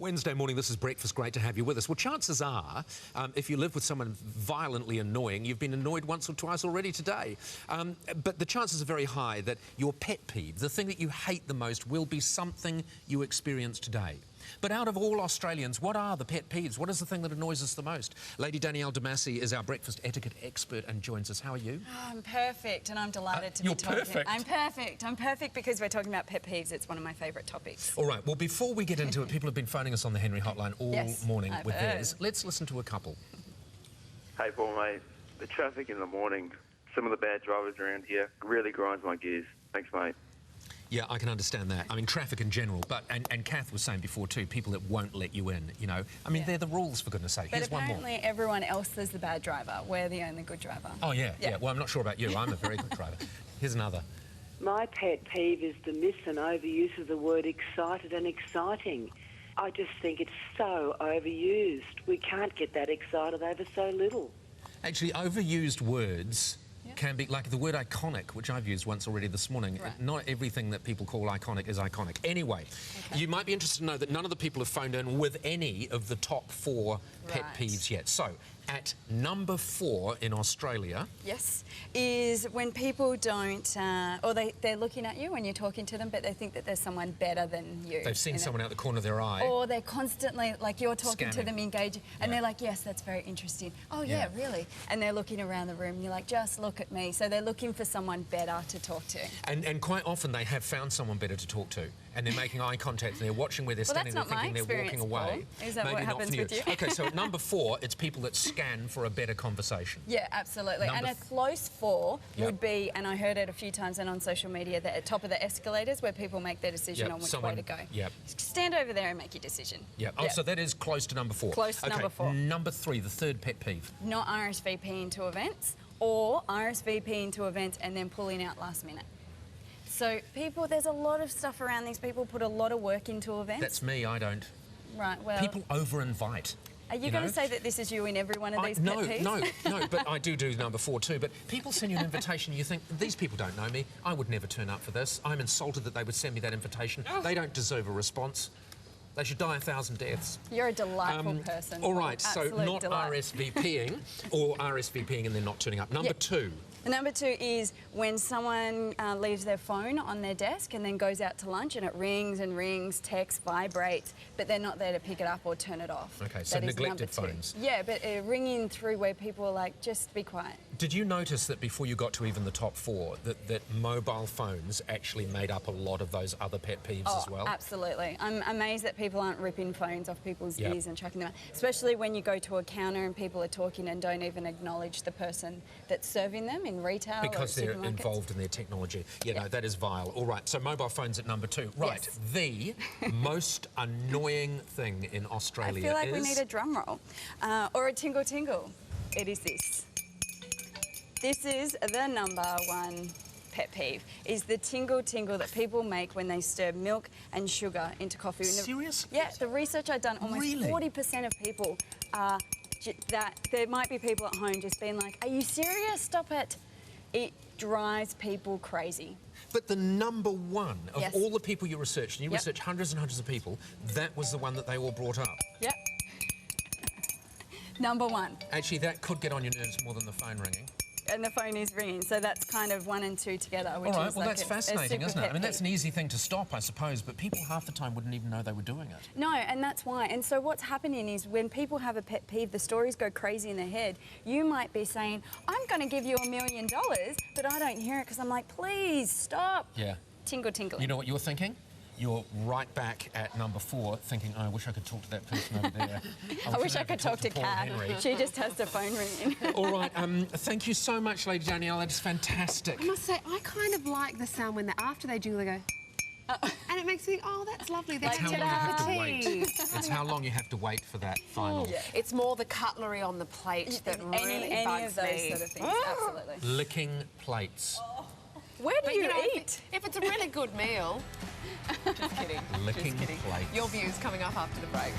Wednesday morning, this is Breakfast. Great to have you with us. Well, chances are, if you live with someone violently annoying, you've been annoyed once or twice already today. But the chances are very high that your pet peeve, the thing that you hate the most, will be something you experience today. But out of all Australians, what are the pet peeves? What is the thing that annoys us the most? Lady Danielle Di-Masi is our breakfast etiquette expert and joins us. How are you? Oh, I'm perfect, and I'm delighted to be talking. You're perfect? I'm perfect. I'm perfect because we're talking about pet peeves. It's one of my favourite topics. All right, well, before we get into it, people have been phoning us on the Henry hotline all morning with theirs. Let's listen to a couple. Hey, Paul, mate. The traffic in the morning, some of the bad drivers around here, really grinds my gears. Thanks, mate. Yeah, I can understand that. I mean, traffic in general, but and Kath was saying before too, people that won't let you in, you know. I mean, they're the rules, for goodness sake. But Here's one more. apparently everyone else is the bad driver. We're the only good driver. Oh, yeah. Well, I'm not sure about you. I'm a very good driver. Here's another. My pet peeve is the mis and overuse of the word excited and exciting. I just think it's so overused. We can't get that excited over so little. Actually, overused words can be, like the word iconic, which I've used once already this morning. Right. Not everything that people call iconic is iconic. Anyway, you might be interested to know that none of the people have phoned in with any of the top 4 pet peeves yet. So, at number 4 in Australia... Yes, is when people don't... or they're looking at you when you're talking to them, but they think that there's someone better than you. They've seen someone out the corner of their eye. Or they're constantly, like, you're talking to them, engaging, and they're like, yes, that's very interesting. Oh, yeah, really? And they're looking around the room, and you're like, just look at me. So they're looking for someone better to talk to. And quite often they have found someone better to talk to, and they're making eye contact, and they're watching where they're standing, they're thinking they're walking away. Paul. Is that Maybe what happens with you? Okay, so at number 4, it's people that scan for a better conversation. Yeah, absolutely. And a close 4 would be, and I heard it a few times and on social media, that at top of the escalators where people make their decision on which way to go. Stand over there and make your decision. Oh, so that is close to number 4. Close to number 4. Number 3, the third pet peeve. Not RSVPing to events, or RSVPing to events and then pulling out last minute. So people, there's a lot of stuff around these. People put a lot of work into events. That's me, I don't. Right, well... People over-invite. Are you going to say that this is you in every one of these pet peeves? No, but I do number 4 too. But people send you an invitation, you think, these people don't know me. I would never turn up for this. I'm insulted that they would send me that invitation. They don't deserve a response. They should die 1,000 deaths. You're a delightful person. All right, so not RSVPing or RSVPing and then not turning up. Number 2. Number 2 is when someone leaves their phone on their desk and then goes out to lunch and it rings and rings, texts, vibrates, but they're not there to pick it up or turn it off. Okay, so neglected phones. Yeah, but ringing through where people are like, just be quiet. Did you notice that before you got to even the top 4, that mobile phones actually made up a lot of those other pet peeves as well? Absolutely. I'm amazed that people aren't ripping phones off people's ears and chucking them out, especially when you go to a counter and people are talking and don't even acknowledge the person that's serving them in retail because or they're involved in their technology. No, that is vile. All right, so mobile phones at number 2. Right, the most annoying thing in Australia is... I feel like we need a drum roll or a tingle tingle. It is this. This is the number 1 pet peeve, is the tingle tingle that people make when they stir milk and sugar into coffee. Seriously? Yeah, the research I've done, almost 40% of people are that there might be people at home just being like, are you serious? Stop it. It drives people crazy. But the number 1 of all the people you researched, and you researched hundreds and hundreds of people, that was the one that they all brought up. Yep. Number 1. Actually, that could get on your nerves more than the phone ringing. And the phone is ringing, so that's kind of 1 and 2 together. Which all right, is well, like that's fascinating, isn't it? I mean, that's an easy thing to stop, I suppose, but people half the time wouldn't even know they were doing it. No, and that's why. And so what's happening is when people have a pet peeve, the stories go crazy in their head. You might be saying, I'm going to give you $1 million, but I don't hear it because I'm like, please, stop. Yeah. Tingle, tingle. You know what you're thinking? You're right back at number 4, thinking, oh, I wish I could talk to that person over there. I wish I could talk to Kat. She just has the phone ringing. All right, thank you so much, Lady Danielle. That is fantastic. I must say, I kind of like the sound when after they jingle, they go... and it makes me think, oh, that's lovely. That's how long you have to wait. It's how long you have to where for that final. It's more the cutlery on the plate that really bugs me. Any of those sort of things, absolutely. Licking plates. Where do you eat? If it's a really good meal... Just kidding. Licking plates. Your view's coming up after the break.